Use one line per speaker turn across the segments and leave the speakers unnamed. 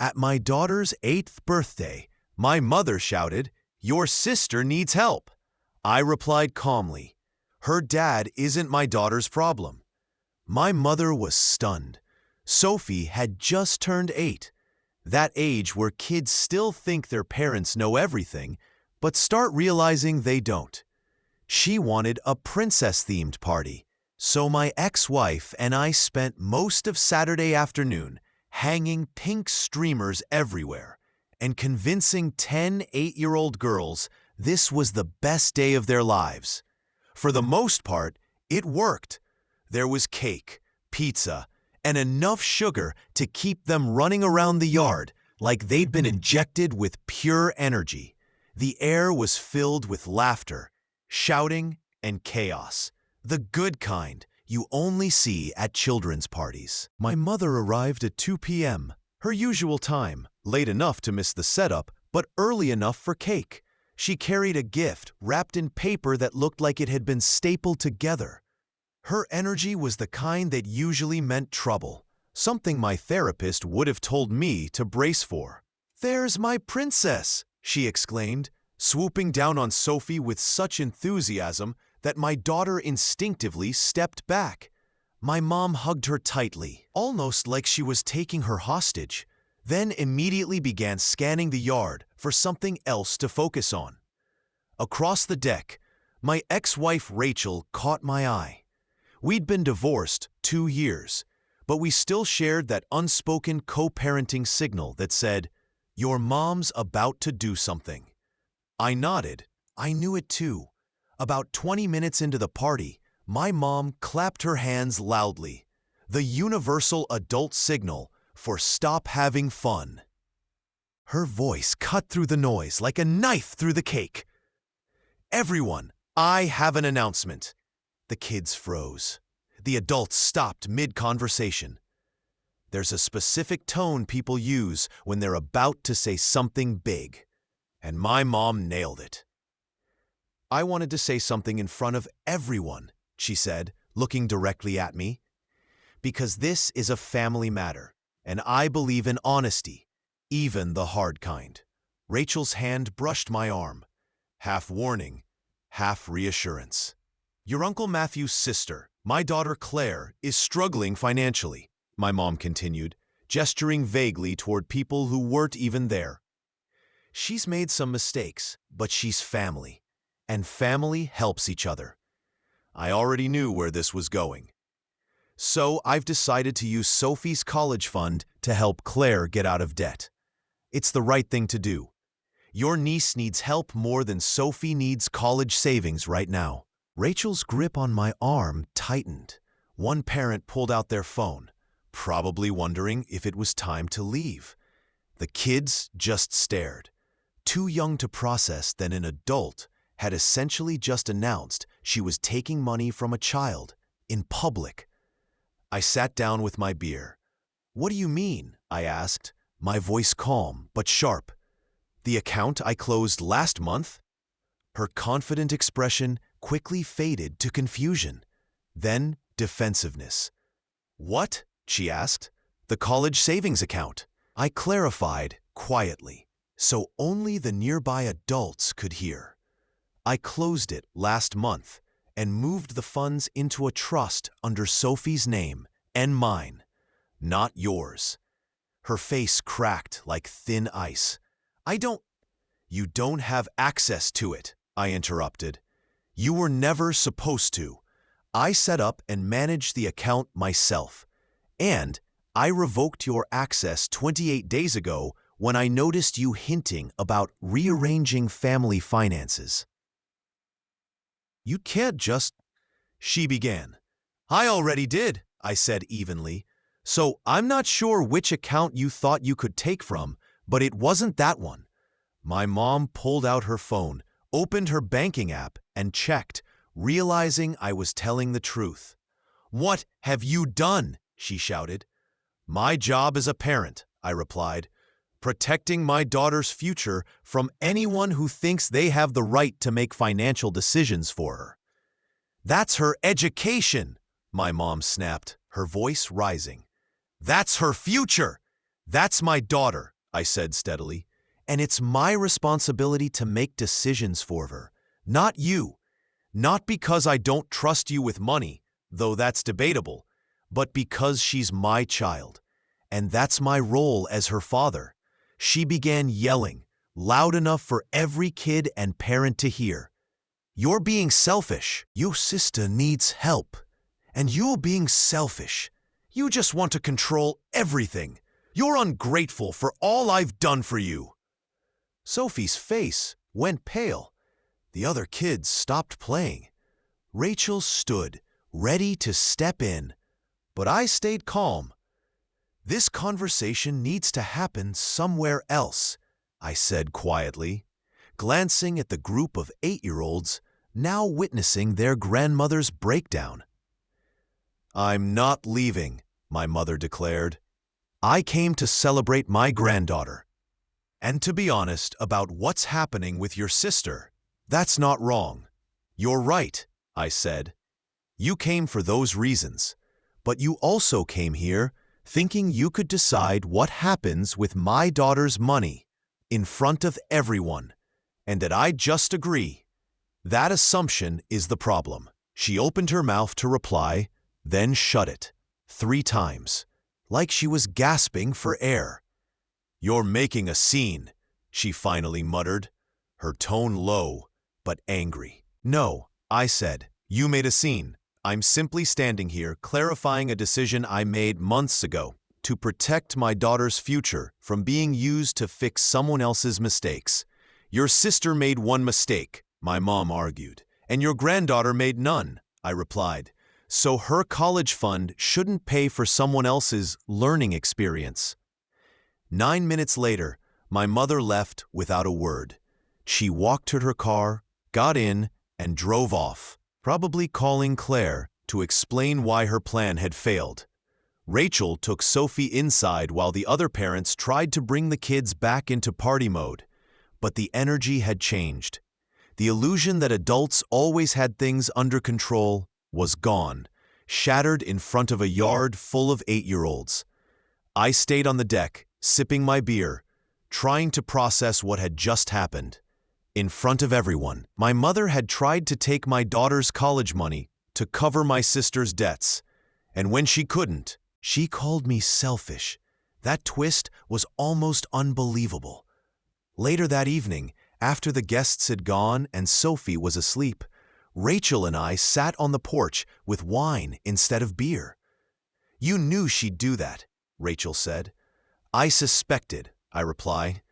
At my daughter's 8th birthday, my mother shouted, "Your sister needs help." I replied calmly, "Her dad isn't my daughter's problem." My mother was stunned. Sophie had just turned 8, that age where kids still think their parents know everything, but start realizing they don't. She wanted a princess-themed party, so my ex-wife and I spent most of Saturday afternoon hanging pink streamers everywhere and convincing 10 8-year-old girls this was the best day of their lives. For the most part, it worked. There was cake, pizza, and enough sugar to keep them running around the yard like they'd been injected with pure energy. The air was filled with laughter, shouting, and chaos. The good kind you only see at children's parties. My mother arrived at 2 p.m., her usual time, late enough to miss the setup, but early enough for cake. She carried a gift wrapped in paper that looked like it had been stapled together. Her energy was the kind that usually meant trouble, something my therapist would have told me to brace for. "There's my princess!" she exclaimed, swooping down on Sophie with such enthusiasm that my daughter instinctively stepped back. My mom hugged her tightly, almost like she was taking her hostage, then immediately began scanning the yard for something else to focus on. Across the deck, my ex-wife Rachel caught my eye. We'd been divorced 2 years, but we still shared that unspoken co-parenting signal that said, "Your mom's about to do something." I nodded. I knew it too. About 20 minutes into the party, my mom clapped her hands loudly, the universal adult signal for stop having fun. Her voice cut through the noise like a knife through the cake. "Everyone, I have an announcement." The kids froze. The adults stopped mid-conversation. There's a specific tone people use when they're about to say something big, and my mom nailed it. "I wanted to say something in front of everyone," she said, looking directly at me, "because this is a family matter, and I believe in honesty, even the hard kind." Rachel's hand brushed my arm, half warning, half reassurance. "Your Uncle Matthew's sister, my daughter Claire, is struggling financially," my mom continued, gesturing vaguely toward people who weren't even there. "She's made some mistakes, but she's family, and family helps each other." I already knew where this was going. "So I've decided to use Sophie's college fund to help Claire get out of debt. It's the right thing to do. Your niece needs help more than Sophie needs college savings right now." Rachel's grip on my arm tightened. One parent pulled out their phone, probably wondering if it was time to leave. The kids just stared, too young to process that an adult had essentially just announced she was taking money from a child in public. I sat down with my beer. "What do you mean?" I asked, my voice calm but sharp. "The account I closed last month?" Her confident expression quickly faded to confusion, then defensiveness. "What?" she asked. "The college savings account." I clarified quietly, so only the nearby adults could hear. "I closed it last month and moved the funds into a trust under Sophie's name and mine, not yours." Her face cracked like thin ice. "You don't have access to it," I interrupted. "You were never supposed to. I set up and managed the account myself. And I revoked your access 28 days ago when I noticed you hinting about rearranging family finances." "You can't just—" she began. "I already did," I said evenly. "So I'm not sure which account you thought you could take from, but it wasn't that one." My mom pulled out her phone, opened her banking app, and checked, realizing I was telling the truth. "What have you done?" she shouted. "My job as a parent," I replied, "protecting my daughter's future from anyone who thinks they have the right to make financial decisions for her." "That's her education," my mom snapped, her voice rising. "That's her future. That's my daughter, I said steadily, and it's my responsibility to make decisions for her, not you. Not because I don't trust you with money, though that's debatable, but because she's my child, and that's my role as her father. She began yelling, loud enough for every kid and parent to hear. You're being selfish. Your sister needs help. And you're being selfish. You just want to control everything. You're ungrateful for all I've done for you. Sophie's face went pale. The other kids stopped playing. Rachel stood, ready to step in, but I stayed calm. This conversation needs to happen somewhere else, I said quietly, glancing at the group of 8-year-olds now witnessing their grandmother's breakdown. I'm not leaving, my mother declared. I came to celebrate my granddaughter. And to be honest about what's happening with your sister, that's not wrong. You're right, I said. You came for those reasons, but you also came here thinking you could decide what happens with my daughter's money in front of everyone, and that I'd just agree. That assumption is the problem. She opened her mouth to reply, then shut it 3 times, like she was gasping for air. You're making a scene, she finally muttered, her tone low but angry. No, I said, you made a scene. I'm simply standing here clarifying a decision I made months ago to protect my daughter's future from being used to fix someone else's mistakes. Your sister made one mistake, my mom argued, and your granddaughter made none, I replied. So her college fund shouldn't pay for someone else's learning experience. 9 minutes later, my mother left without a word. She walked to her car, got in, and drove off, probably calling Claire to explain why her plan had failed. Rachel took Sophie inside while the other parents tried to bring the kids back into party mode. But the energy had changed. The illusion that adults always had things under control was gone, shattered in front of a yard full of 8-year-olds. I stayed on the deck, sipping my beer, trying to process what had just happened. In front of everyone, my mother had tried to take my daughter's college money to cover my sister's debts, and when she couldn't, she called me selfish. That twist was almost unbelievable. Later that evening, after the guests had gone and Sophie was asleep, Rachel and I sat on the porch with wine instead of beer. You knew she'd do that, Rachel said. I suspected, I replied.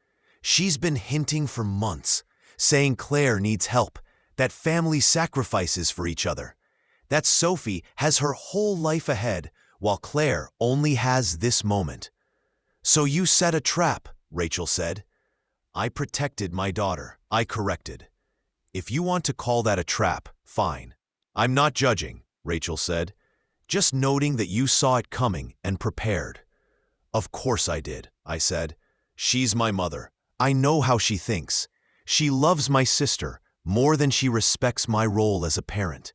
She's been hinting for months, saying Claire needs help, that family sacrifices for each other, that Sophie has her whole life ahead while Claire only has this moment. So you set a trap, Rachel said. I protected my daughter, I corrected. If you want to call that a trap, fine. I'm not judging, Rachel said, just noting that you saw it coming and prepared. Of course I did, I said. She's my mother. I know how she thinks. She loves my sister more than she respects my role as a parent.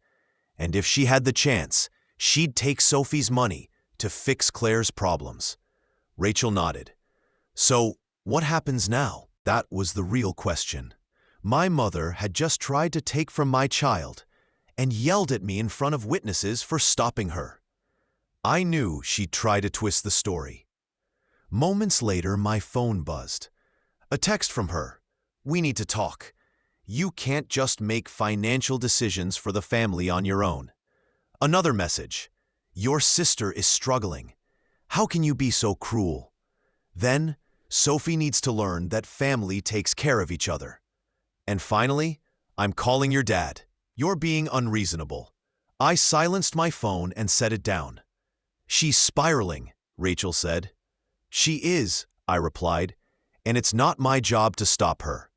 And if she had the chance, she'd take Sophie's money to fix Claire's problems. Rachel nodded. So, what happens now? That was the real question. My mother had just tried to take from my child and yelled at me in front of witnesses for stopping her. I knew she'd try to twist the story. Moments later, my phone buzzed. A text from her. We need to talk. You can't just make financial decisions for the family on your own. Another message. Your sister is struggling. How can you be so cruel? Then, Sophie needs to learn that family takes care of each other. And finally, I'm calling your dad. You're being unreasonable. I silenced my phone and set it down. She's spiraling, Rachel said. She is, I replied, and it's not my job to stop her.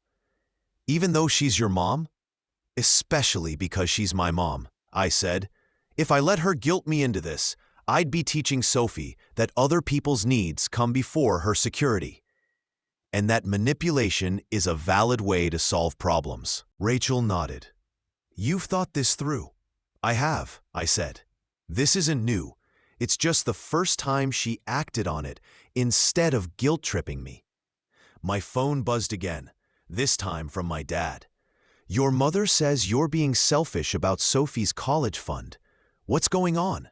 Even though she's your mom? Especially because she's my mom, I said. If I let her guilt me into this, I'd be teaching Sophie that other people's needs come before her security. And that manipulation is a valid way to solve problems. Rachel nodded. You've thought this through. I have, I said. This isn't new. It's just the first time she acted on it instead of guilt-tripping me. My phone buzzed again, this time from my dad. "Your mother says you're being selfish about Sophie's college fund. What's going on?"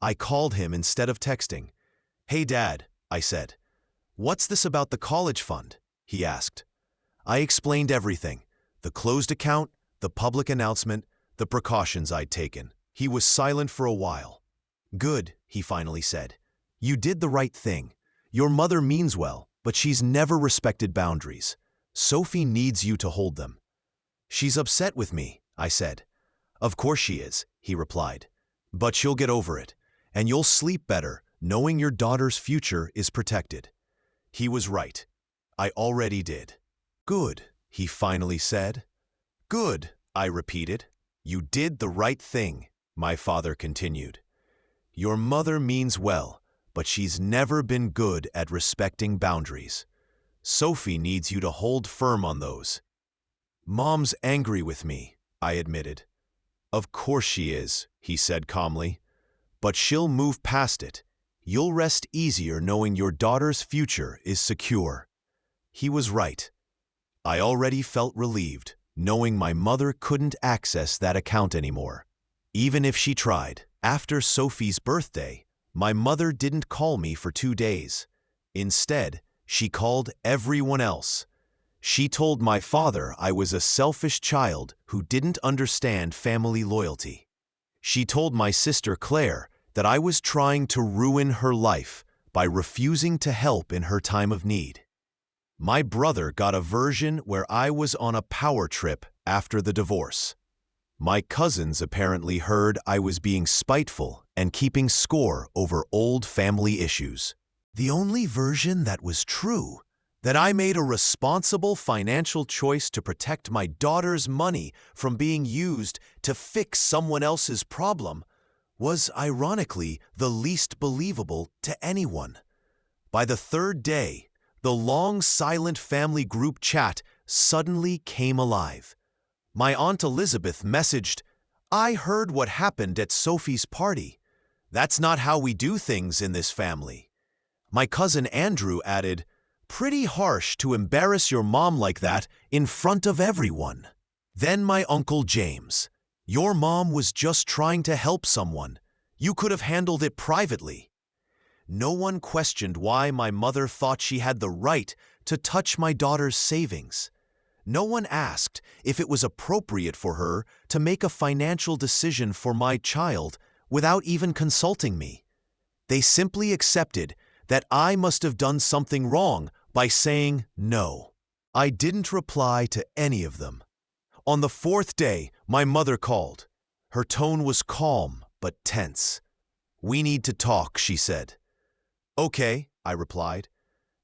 I called him instead of texting. "Hey, Dad," I said. "What's this about the college fund?" he asked. I explained everything, the closed account, the public announcement, the precautions I'd taken. He was silent for a while. "Good," he finally said. "You did the right thing. Your mother means well, but she's never respected boundaries. Sophie needs you to hold them." "She's upset with me," I said. "Of course she is," he replied. "But she'll get over it, and you'll sleep better knowing your daughter's future is protected." He was right. I already did. "Good," he finally said. "Good," I repeated. "You did the right thing," my father continued. "Your mother means well, but she's never been good at respecting boundaries. Sophie needs you to hold firm on those." "Mom's angry with me," I admitted. "Of course she is," he said calmly. "But she'll move past it. You'll rest easier knowing your daughter's future is secure." He was right. I already felt relieved, knowing my mother couldn't access that account anymore. Even if she tried. After Sophie's birthday, my mother didn't call me for 2 days. Instead, she called everyone else. She told my father I was a selfish child who didn't understand family loyalty. She told my sister Claire that I was trying to ruin her life by refusing to help in her time of need. My brother got a version where I was on a power trip after the divorce. My cousins apparently heard I was being spiteful and keeping score over old family issues. The only version that was true, that I made a responsible financial choice to protect my daughter's money from being used to fix someone else's problem, was ironically the least believable to anyone. By the third day, the long silent family group chat suddenly came alive. My Aunt Elizabeth messaged, "I heard what happened at Sophie's party. That's not how we do things in this family." My cousin Andrew added, "Pretty harsh to embarrass your mom like that in front of everyone." Then my Uncle James, "Your mom was just trying to help someone. You could have handled it privately." No one questioned why my mother thought she had the right to touch my daughter's savings. No one asked if it was appropriate for her to make a financial decision for my child without even consulting me. They simply accepted that I must have done something wrong by saying no. I didn't reply to any of them. On the 4th day, my mother called. Her tone was calm but tense. "We need to talk," she said. "Okay," I replied.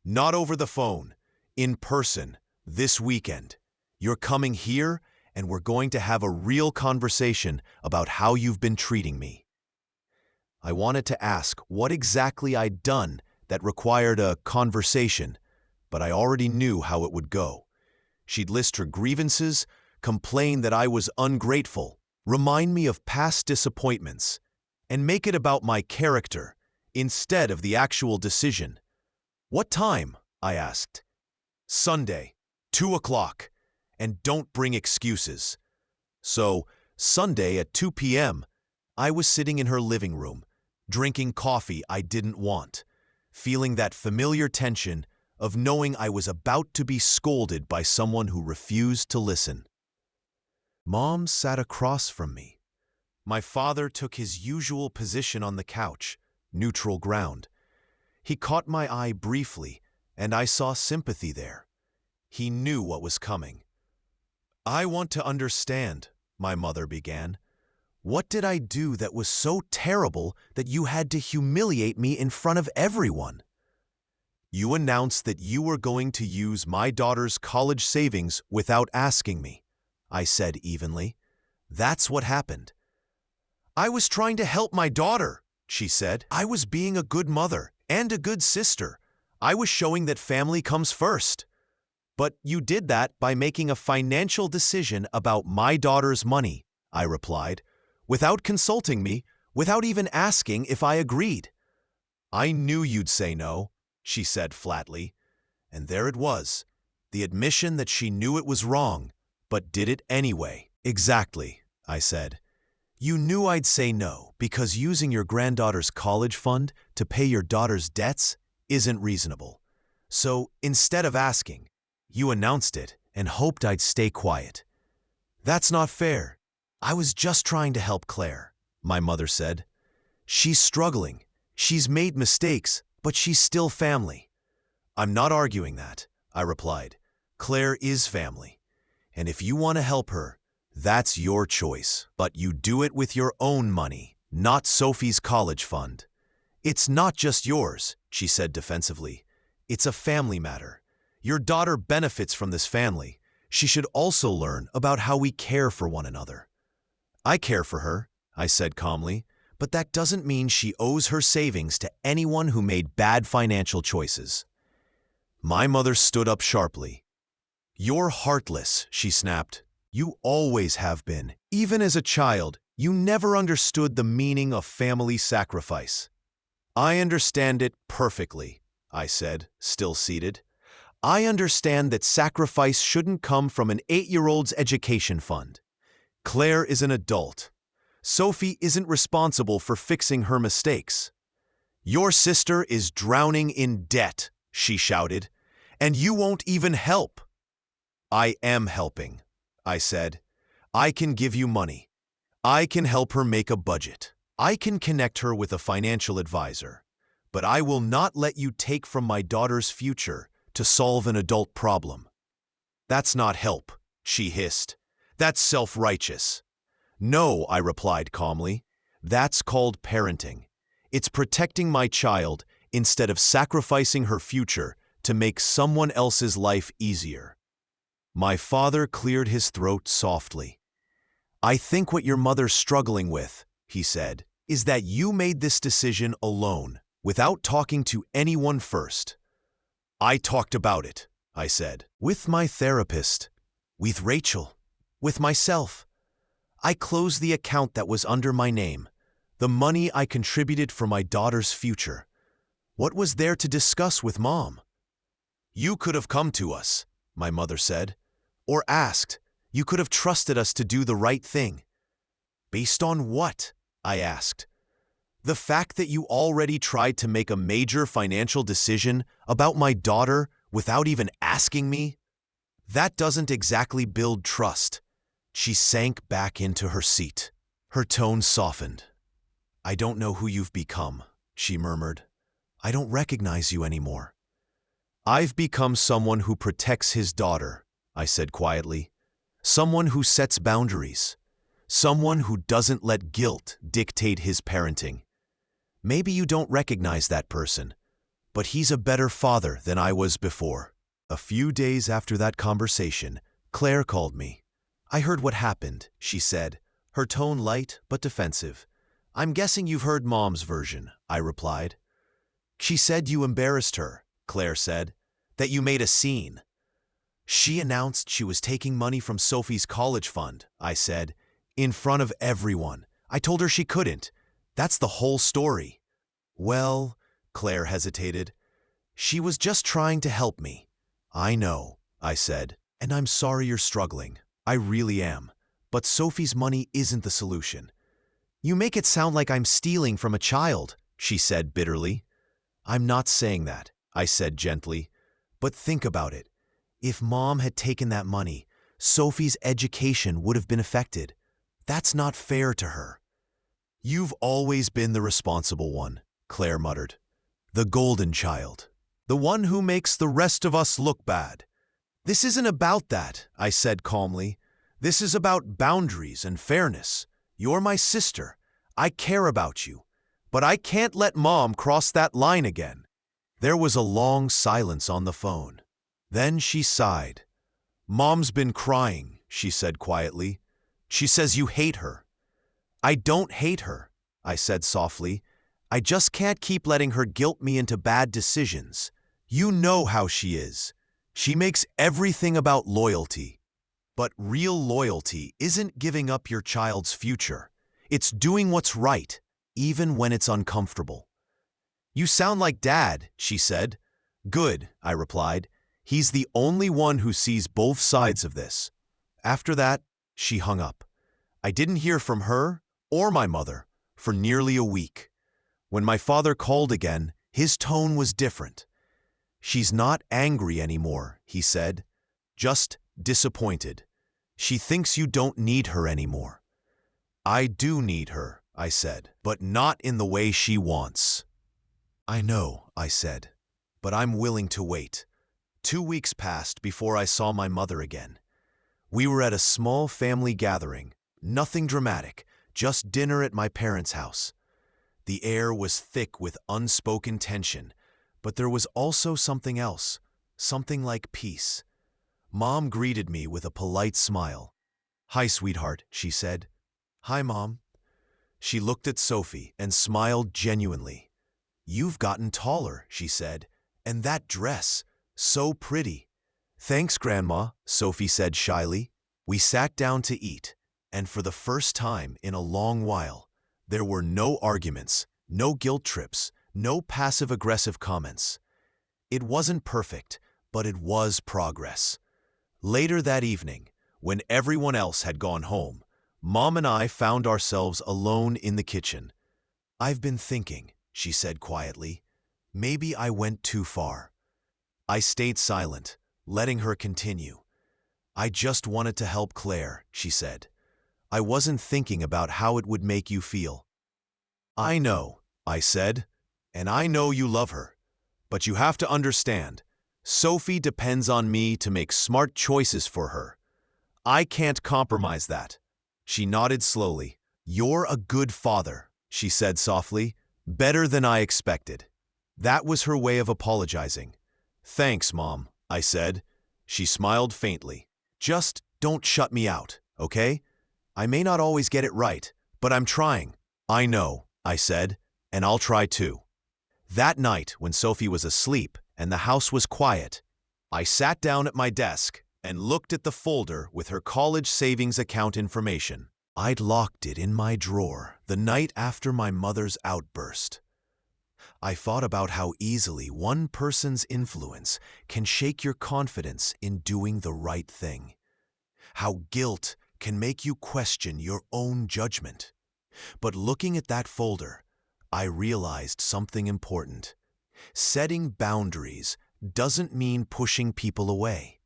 "Not over the phone. In person, this weekend. You're coming here, and we're going to have a real conversation about how you've been treating me." I wanted to ask what exactly I'd done that required a conversation, but I already knew how it would go. She'd list her grievances, complain that I was ungrateful, remind me of past disappointments, and make it about my character instead of the actual decision. "What time?" I asked. "Sunday, 2 o'clock, and don't bring excuses." So, Sunday at 2 p.m., I was sitting in her living room, drinking coffee I didn't want, feeling that familiar tension of knowing I was about to be scolded by someone who refused to listen. Mom sat across from me. My father took his usual position on the couch, neutral ground. He caught my eye briefly, and I saw sympathy there. He knew what was coming. "I want to understand," my mother began. "What did I do that was so terrible that you had to humiliate me in front of everyone?" "You announced that you were going to use my daughter's college savings without asking me," I said evenly. "That's what happened." "I was trying to help my daughter," she said. "I was being a good mother and a good sister. I was showing that family comes first." "But you did that by making a financial decision about my daughter's money," I replied, "without consulting me, without even asking if I agreed." "I knew you'd say no. she said flatly. And there it was, the admission that she knew it was wrong, but did it anyway. Exactly, I said. You knew I'd say no because using your granddaughter's college fund to pay your daughter's debts isn't reasonable. So instead of asking, you announced it and hoped I'd stay quiet. That's not fair. I was just trying to help Claire, my mother said. She's struggling. She's made mistakes, but she's still family. I'm not arguing that, I replied. Claire is family. And if you want to help her, that's your choice. But you do it with your own money, not Sophie's college fund. It's not just yours, she said defensively. It's a family matter. Your daughter benefits from this family. She should also learn about how we care for one another. I care for her, I said calmly, but that doesn't mean she owes her savings to anyone who made bad financial choices. My mother stood up sharply. You're heartless, she snapped. You always have been. Even as a child, you never understood the meaning of family sacrifice. I understand it perfectly, I said, still seated. I understand that sacrifice shouldn't come from an 8-year-old's education fund. Claire is an adult. Sophie isn't responsible for fixing her mistakes. Your sister is drowning in debt, she shouted, and you won't even help. I am helping, I said. I can give you money. I can help her make a budget. I can connect her with a financial advisor. But I will not let you take from my daughter's future to solve an adult problem. That's not help, she hissed. That's self-righteous. No, I replied calmly. That's called parenting. It's protecting my child instead of sacrificing her future to make someone else's life easier. My father cleared his throat softly. I think what your mother's struggling with, he said, is that you made this decision alone, without talking to anyone first. I talked about it, I said, with my therapist, with Rachel, with myself. I closed the account that was under my name, the money I contributed for my daughter's future. What was there to discuss with Mom? You could have come to us, my mother said, or asked. You could have trusted us to do the right thing. Based on what? I asked. The fact that you already tried to make a major financial decision about my daughter without even asking me? That doesn't exactly build trust. She sank back into her seat. Her tone softened. I don't know who you've become, she murmured. I don't recognize you anymore. I've become someone who protects his daughter, I said quietly. Someone who sets boundaries. Someone who doesn't let guilt dictate his parenting. Maybe you don't recognize that person, but he's a better father than I was before. A few days after that conversation, Claire called me. I heard what happened, she said, her tone light but defensive. I'm guessing you've heard Mom's version, I replied. She said you embarrassed her, Claire said, that you made a scene. She announced she was taking money from Sophie's college fund, I said, in front of everyone. I told her she couldn't. That's the whole story. Well, Claire hesitated. She was just trying to help me. I know, I said, and I'm sorry you're struggling. I really am. But Sophie's money isn't the solution. You make it sound like I'm stealing from a child, she said bitterly. I'm not saying that, I said gently. But think about it. If Mom had taken that money, Sophie's education would have been affected. That's not fair to her. You've always been the responsible one, Claire muttered. The golden child. The one who makes the rest of us look bad. This isn't about that, I said calmly. This is about boundaries and fairness. You're my sister. I care about you. But I can't let Mom cross that line again. There was a long silence on the phone. Then she sighed. Mom's been crying, she said quietly. She says you hate her. I don't hate her, I said softly. I just can't keep letting her guilt me into bad decisions. You know how she is. She makes everything about loyalty. But real loyalty isn't giving up your child's future. It's doing what's right, even when it's uncomfortable. You sound like Dad, she said. Good, I replied. He's the only one who sees both sides of this. After that, she hung up. I didn't hear from her or my mother for nearly a week. When my father called again, his tone was different. She's not angry anymore, he said. Just disappointed. She thinks you don't need her anymore. I do need her, I said, but not in the way she wants. I know, I said, but I'm willing to wait. 2 weeks passed before I saw my mother again. We were at a small family gathering, nothing dramatic, just dinner at my parents' house. The air was thick with unspoken tension, but there was also something else, something like peace. Mom greeted me with a polite smile. "Hi, sweetheart," she said. "Hi, Mom." She looked at Sophie and smiled genuinely. "You've gotten taller," she said, "and that dress, so pretty." "Thanks, Grandma," Sophie said shyly. We sat down to eat, and for the first time in a long while, there were no arguments, no guilt trips, no passive-aggressive comments. It wasn't perfect, but it was progress. Later that evening, when everyone else had gone home, Mom and I found ourselves alone in the kitchen. "I've been thinking," she said quietly. "Maybe I went too far." I stayed silent, letting her continue. "I just wanted to help Claire," she said. "I wasn't thinking about how it would make you feel." "I know," I said, "and I know you love her. But you have to understand, Sophie depends on me to make smart choices for her. I can't compromise that." She nodded slowly. "You're a good father," she said softly. "Better than I expected." That was her way of apologizing. "Thanks, Mom," I said. She smiled faintly. "Just don't shut me out, okay? I may not always get it right, but I'm trying." "I know," I said, "and I'll try too." That night, when Sophie was asleep and the house was quiet, I sat down at my desk and looked at the folder with her college savings account information. I'd locked it in my drawer the night after my mother's outburst. I thought about how easily one person's influence can shake your confidence in doing the right thing. How guilt can make you question your own judgment. But looking at that folder, I realized something important. Setting boundaries doesn't mean pushing people away.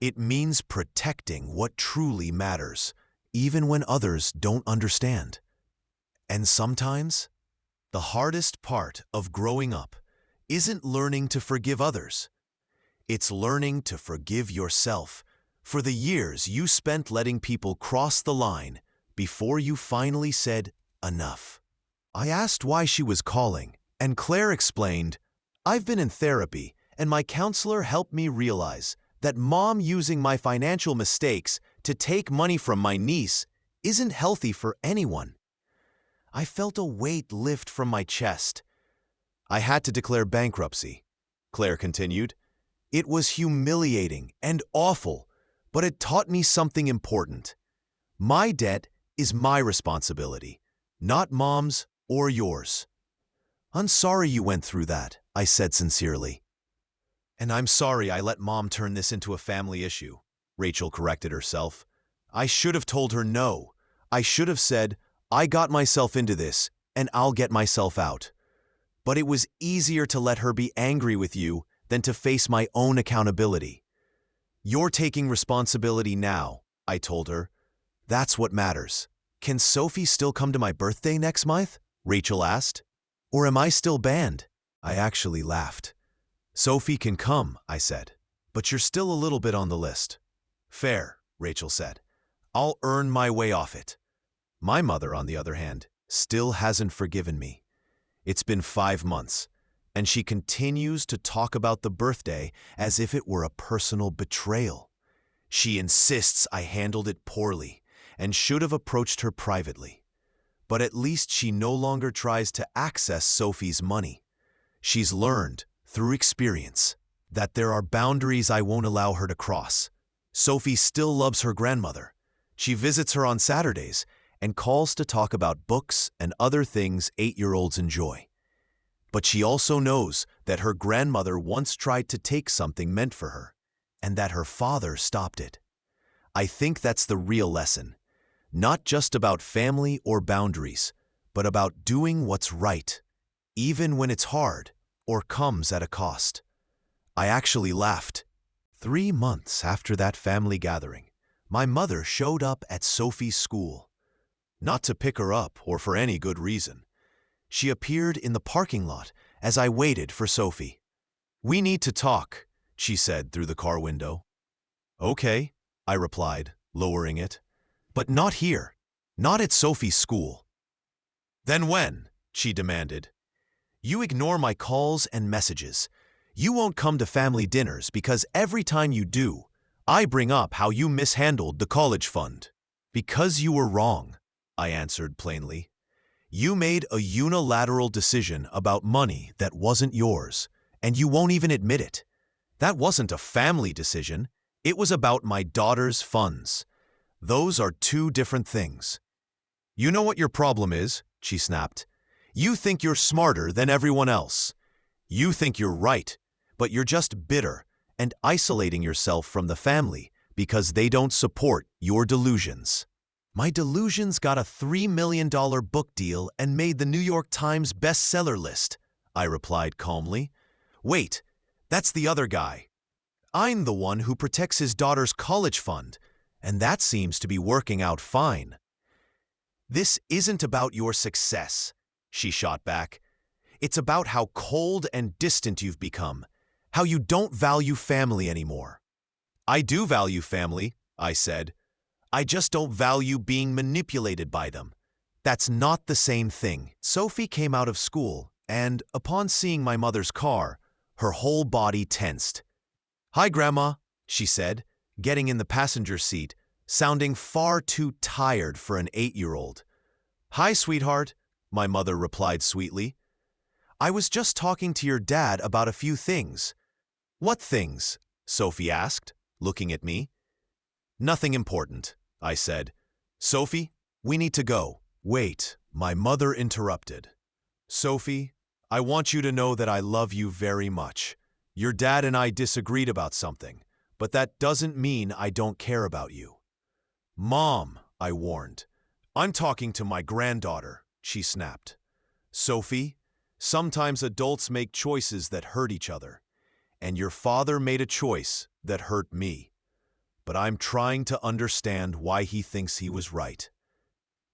It means protecting what truly matters, even when others don't understand. And sometimes, the hardest part of growing up isn't learning to forgive others. It's learning to forgive yourself for the years you spent letting people cross the line before you finally said enough. I asked why she was calling, and Claire explained, "I've been in therapy, and my counselor helped me realize that Mom using my financial mistakes to take money from my niece isn't healthy for anyone." I felt a weight lift from my chest. "I had to declare bankruptcy," Claire continued. "It was humiliating and awful, but it taught me something important. My debt is my responsibility, not Mom's or yours." "I'm sorry you went through that," I said sincerely. "And I'm sorry I let Mom turn this into a family issue," Rachel corrected herself. "I should have told her no. I should have said, I got myself into this, and I'll get myself out. But it was easier to let her be angry with you than to face my own accountability." "You're taking responsibility now," I told her. "That's what matters." "Can Sophie still come to my birthday next month?" Rachel asked. "Or am I still banned?" I actually laughed. "Sophie can come," I said, "but you're still a little bit on the list." "Fair," Rachel said. "I'll earn my way off it." My mother, on the other hand, still hasn't forgiven me. It's been 5 months, and she continues to talk about the birthday as if it were a personal betrayal. She insists I handled it poorly and should have approached her privately. But at least she no longer tries to access Sophie's money. She's learned, through experience, that there are boundaries I won't allow her to cross. Sophie still loves her grandmother. She visits her on Saturdays and calls to talk about books and other things 8-year-olds enjoy. But she also knows that her grandmother once tried to take something meant for her, and that her father stopped it. I think that's the real lesson. Not just about family or boundaries, but about doing what's right, even when it's hard or comes at a cost. I actually laughed. 3 months after that family gathering, my mother showed up at Sophie's school. Not to pick her up or for any good reason. She appeared in the parking lot as I waited for Sophie. "We need to talk," she said through the car window. "Okay," I replied, lowering it. "But not here. Not at Sophie's school." "Then when?" she demanded. "You ignore my calls and messages. You won't come to family dinners because every time you do, I bring up how you mishandled the college fund." "Because you were wrong," I answered plainly. "You made a unilateral decision about money that wasn't yours, and you won't even admit it. That wasn't a family decision. It was about my daughter's funds. Those are two different things." "You know what your problem is?" she snapped. "You think you're smarter than everyone else. You think you're right, but you're just bitter and isolating yourself from the family because they don't support your delusions." "My delusions got a $3 million book deal and made the New York Times bestseller list," I replied calmly. "Wait, that's the other guy. I'm the one who protects his daughter's college fund, and that seems to be working out fine." "This isn't about your success," she shot back. "It's about how cold and distant you've become, how you don't value family anymore." "I do value family," I said. "I just don't value being manipulated by them. That's not the same thing." Sophie came out of school, and upon seeing my mother's car, her whole body tensed. "Hi, Grandma," she said, getting in the passenger seat, sounding far too tired for an 8-year-old. "Hi, sweetheart," my mother replied sweetly. "I was just talking to your dad about a few things." "What things?" Sophie asked, looking at me. "Nothing important," I said. "Sophie, we need to go." "Wait," my mother interrupted. "Sophie, I want you to know that I love you very much. Your dad and I disagreed about something, but that doesn't mean I don't care about you." "Mom," I warned. "I'm talking to my granddaughter," she snapped. "Sophie, sometimes adults make choices that hurt each other, and your father made a choice that hurt me. But I'm trying to understand why he thinks he was right."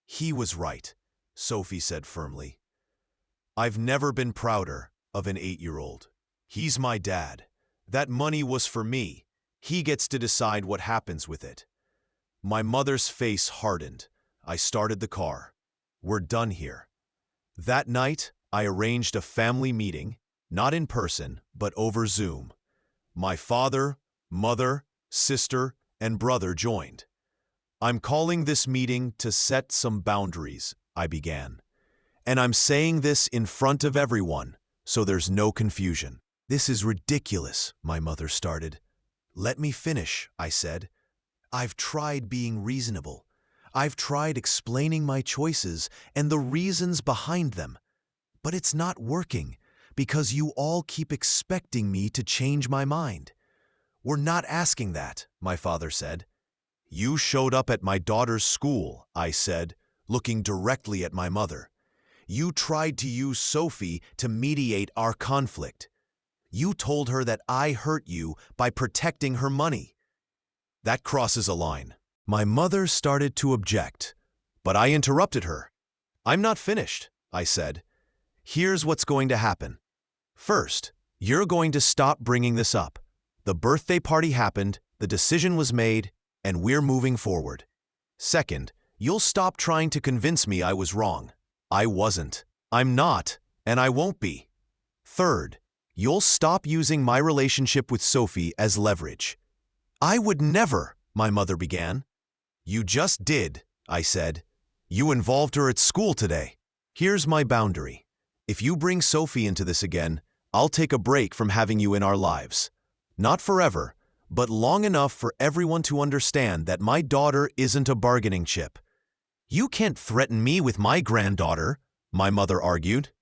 "He was right," Sophie said firmly. "I've never been prouder of an 8-year-old. He's my dad. That money was for me. He gets to decide what happens with it." My mother's face hardened. I started the car. "We're done here." That night, I arranged a family meeting, not in person, but over Zoom. My father, mother, sister, and brother joined. "I'm calling this meeting to set some boundaries," I began. "And I'm saying this in front of everyone, so there's no confusion." "This is ridiculous," my mother started. "Let me finish," I said. "I've tried being reasonable. I've tried explaining my choices and the reasons behind them. But it's not working because you all keep expecting me to change my mind." "We're not asking that," my father said. "You showed up at my daughter's school," I said, looking directly at my mother. "You tried to use Sophie to mediate our conflict. You told her that I hurt you by protecting her money." "That crosses a line." My mother started to object, but I interrupted her. "I'm not finished," I said. "Here's what's going to happen. First, you're going to stop bringing this up. The birthday party happened, the decision was made, and we're moving forward. Second, you'll stop trying to convince me I was wrong. I wasn't. I'm not, and I won't be. Third, you'll stop using my relationship with Sophie as leverage." "I would never," my mother began. "You just did," I said. "You involved her at school today. Here's my boundary. If you bring Sophie into this again, I'll take a break from having you in our lives. Not forever, but long enough for everyone to understand that my daughter isn't a bargaining chip." "You can't threaten me with my granddaughter," my mother argued.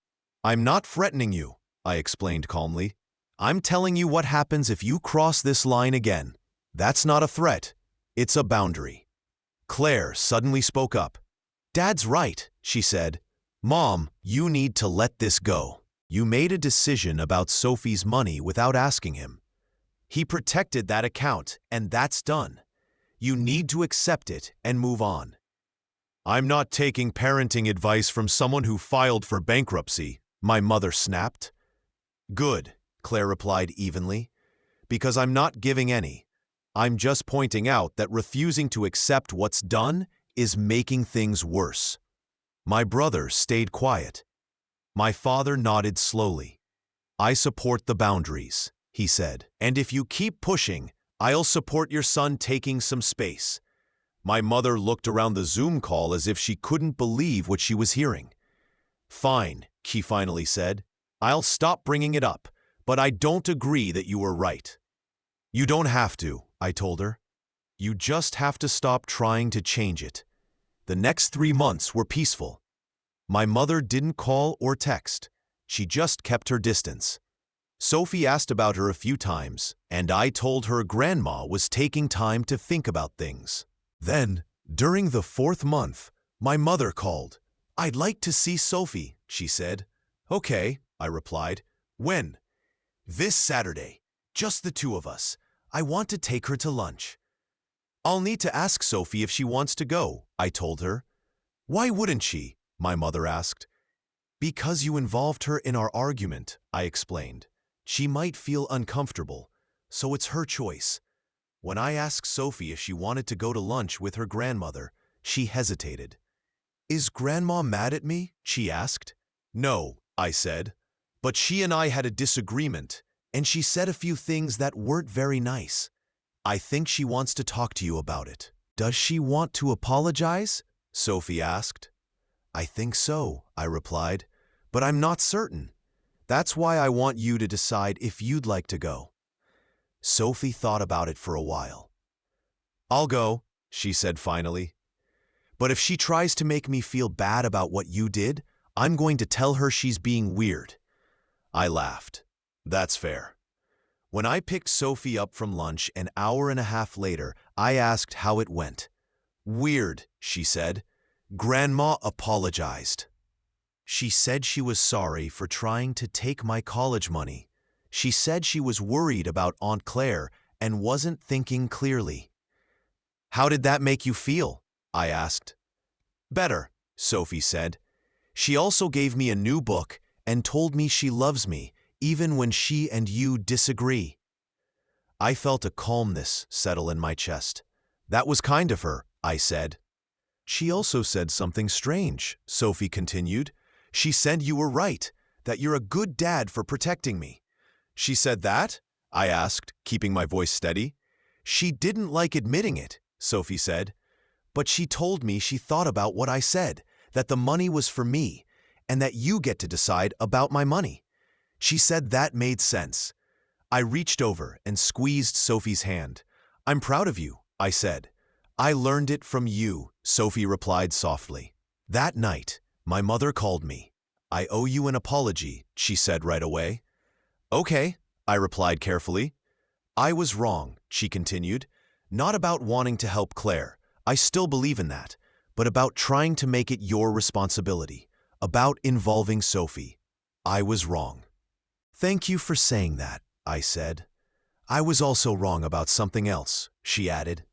I'm not threatening you, I explained calmly. I'm telling you what happens if you cross this line again. That's not a threat. It's a boundary. Claire suddenly spoke up. Dad's right, she said. Mom, you need to let this go. You made a decision about Sophie's money without asking him. He protected that account, and that's done. You need to accept it and move on. I'm not taking parenting advice from someone who filed for bankruptcy, my mother snapped. Good, Claire replied evenly, because I'm not giving any. I'm just pointing out that refusing to accept what's done is making things worse. My brother stayed quiet. My father nodded slowly. I support the boundaries, he said, and if you keep pushing, I'll support your son taking some space. My mother looked around the Zoom call as if she couldn't believe what she was hearing. Fine, she finally said. I'll stop bringing it up, but I don't agree that you were right. You don't have to, I told her. You just have to stop trying to change it. The next 3 months were peaceful. My mother didn't call or text. She just kept her distance. Sophie asked about her a few times, and I told her grandma was taking time to think about things. Then, during the 4th month, my mother called. I'd like to see Sophie, she said. Okay, I replied. When? This Saturday. Just the 2 of us. I want to take her to lunch. I'll need to ask Sophie if she wants to go, I told her. Why wouldn't she? My mother asked. Because you involved her in our argument, I explained. She might feel uncomfortable, so it's her choice. When I asked Sophie if she wanted to go to lunch with her grandmother, she hesitated. Is Grandma mad at me? She asked. No, I said. But she and I had a disagreement, and she said a few things that weren't very nice. I think she wants to talk to you about it. Does she want to apologize? Sophie asked. I think so, I replied, but I'm not certain. That's why I want you to decide if you'd like to go. Sophie thought about it for a while. I'll go, she said finally. But if she tries to make me feel bad about what you did, I'm going to tell her she's being weird. I laughed. That's fair. When I picked Sophie up from lunch an hour and a half later, I asked how it went. Weird, she said. Grandma apologized. She said she was sorry for trying to take my college money. She said she was worried about Aunt Claire and wasn't thinking clearly. How did that make you feel? I asked. Better, Sophie said. She also gave me a new book and told me she loves me, even when she and you disagree. I felt a calmness settle in my chest. That was kind of her, I said. She also said something strange, Sophie continued. She said you were right, that you're a good dad for protecting me. She said that? I asked, keeping my voice steady. She didn't like admitting it, Sophie said. But she told me she thought about what I said, that the money was for me, and that you get to decide about my money. She said that made sense. I reached over and squeezed Sophie's hand. I'm proud of you, I said. I learned it from you, Sophie replied softly. That night, my mother called me. I owe you an apology, she said right away. Okay, I replied carefully. I was wrong, she continued. Not about wanting to help Claire. I still believe in that, but about trying to make it your responsibility, about involving Sophie. I was wrong. Thank you for saying that, I said. I was also wrong about something else, she added.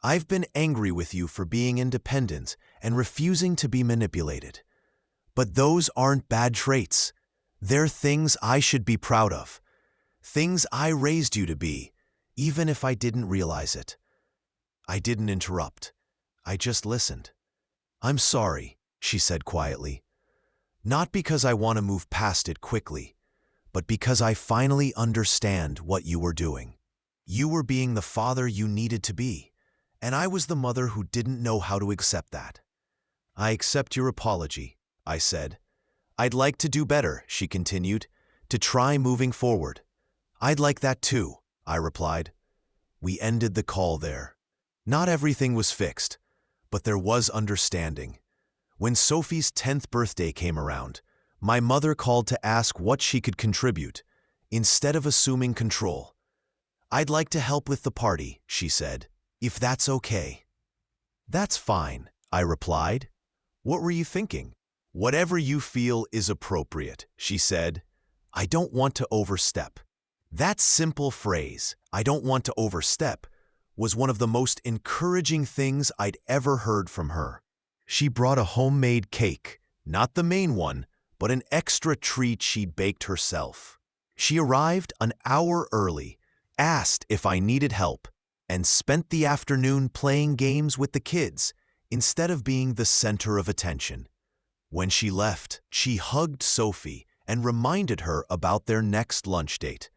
I've been angry with you for being independent and refusing to be manipulated. But those aren't bad traits. They're things I should be proud of. Things I raised you to be, even if I didn't realize it. I didn't interrupt. I just listened. I'm sorry, she said quietly. Not because I want to move past it quickly, but because I finally understand what you were doing. You were being the father you needed to be. And I was the mother who didn't know how to accept that. I accept your apology, I said. I'd like to do better, she continued, to try moving forward. I'd like that too, I replied. We ended the call there. Not everything was fixed, but there was understanding. When Sophie's 10th birthday came around, My mother called to ask what she could contribute, instead of assuming control. "I'd like to help with the party," she said, "if that's okay." "That's fine," I replied. "What were you thinking?" "Whatever you feel is appropriate," she said. "I don't want to overstep." That simple phrase, "I don't want to overstep," was one of the most encouraging things I'd ever heard from her. She brought a homemade cake, not the main one, but an extra treat she'd baked herself. She arrived an hour early, asked if I needed help, and spent the afternoon playing games with the kids instead of being the center of attention. When she left, she hugged Sophie and reminded her about their next lunch date.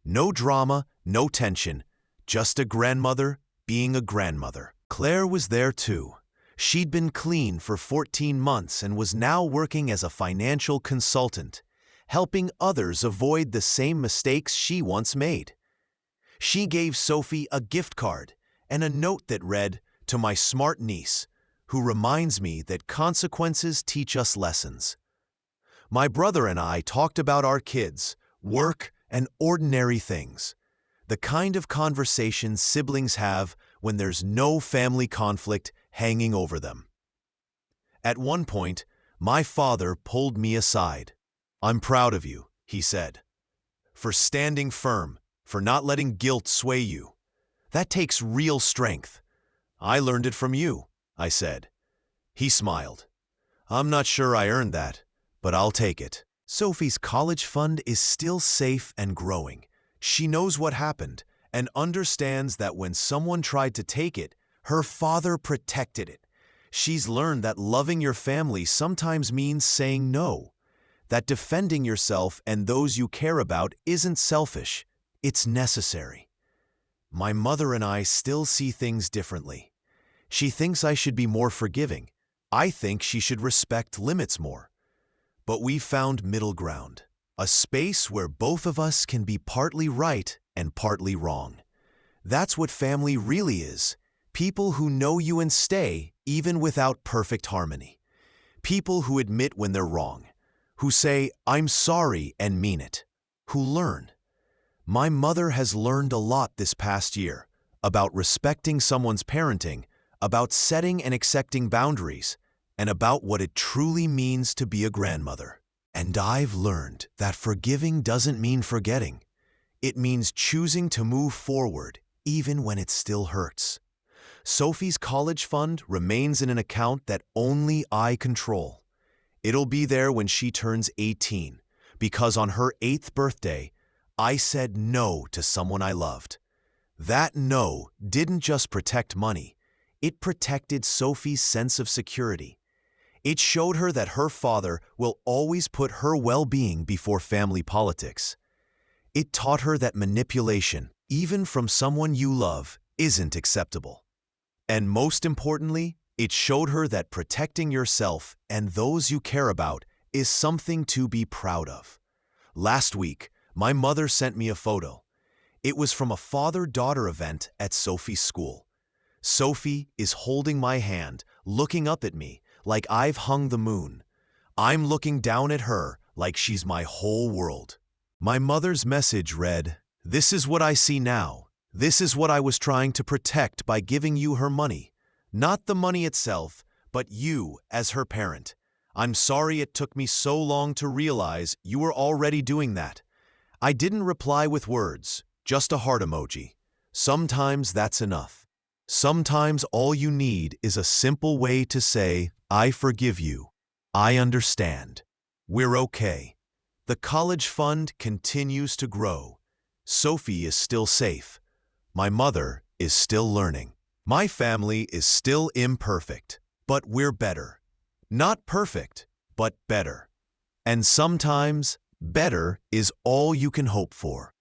No drama, no tension, just a grandmother being a grandmother. Claire was there too. She'd been clean for 14 months and was now working as a financial consultant, helping others avoid the same mistakes she once made. She gave Sophie a gift card and a note that read, "To my smart niece, who reminds me that consequences teach us lessons." My brother and I talked about our kids, work, and ordinary things, the kind of conversations siblings have when there's no family conflict hanging over them. At one point, my father pulled me aside. "I'm proud of you," he said, "for standing firm, for not letting guilt sway you. That takes real strength." "I learned it from you," I said. He smiled. "I'm not sure I earned that, but I'll take it." Sophie's college fund is still safe and growing. She knows what happened and understands that when someone tried to take it, her father protected it. She's learned that loving your family sometimes means saying no, that defending yourself and those you care about isn't selfish, it's necessary. My mother and I still see things differently. She thinks I should be more forgiving. I think she should respect limits more. But we've found middle ground, a space where both of us can be partly right and partly wrong. That's what family really is. People who know you and stay, even without perfect harmony. People who admit when they're wrong, who say, "I'm sorry," and mean it, who learn. My mother has learned a lot this past year about respecting someone's parenting, about setting and accepting boundaries, and about what it truly means to be a grandmother. And I've learned that forgiving doesn't mean forgetting. It means choosing to move forward, even when it still hurts. Sophie's college fund remains in an account that only I control. It'll be there when she turns 18, because on her 8th birthday, I said no to someone I loved. That no didn't just protect money, it protected Sophie's sense of security. It showed her that her father will always put her well-being before family politics. It taught her that manipulation, even from someone you love, isn't acceptable. And most importantly, it showed her that protecting yourself and those you care about is something to be proud of. Last week, my mother sent me a photo. It was from a father-daughter event at Sophie's school. Sophie is holding my hand, looking up at me like I've hung the moon. I'm looking down at her like she's my whole world. My mother's message read, "This is what I see now. This is what I was trying to protect by giving you her money. Not the money itself, but you as her parent. I'm sorry it took me so long to realize you were already doing that." I didn't reply with words, just a heart emoji. Sometimes that's enough. Sometimes all you need is a simple way to say, "I forgive you. I understand. We're okay." The college fund continues to grow. Sophie is still safe. My mother is still learning. My family is still imperfect, but we're better. Not perfect, but better. And sometimes, better is all you can hope for.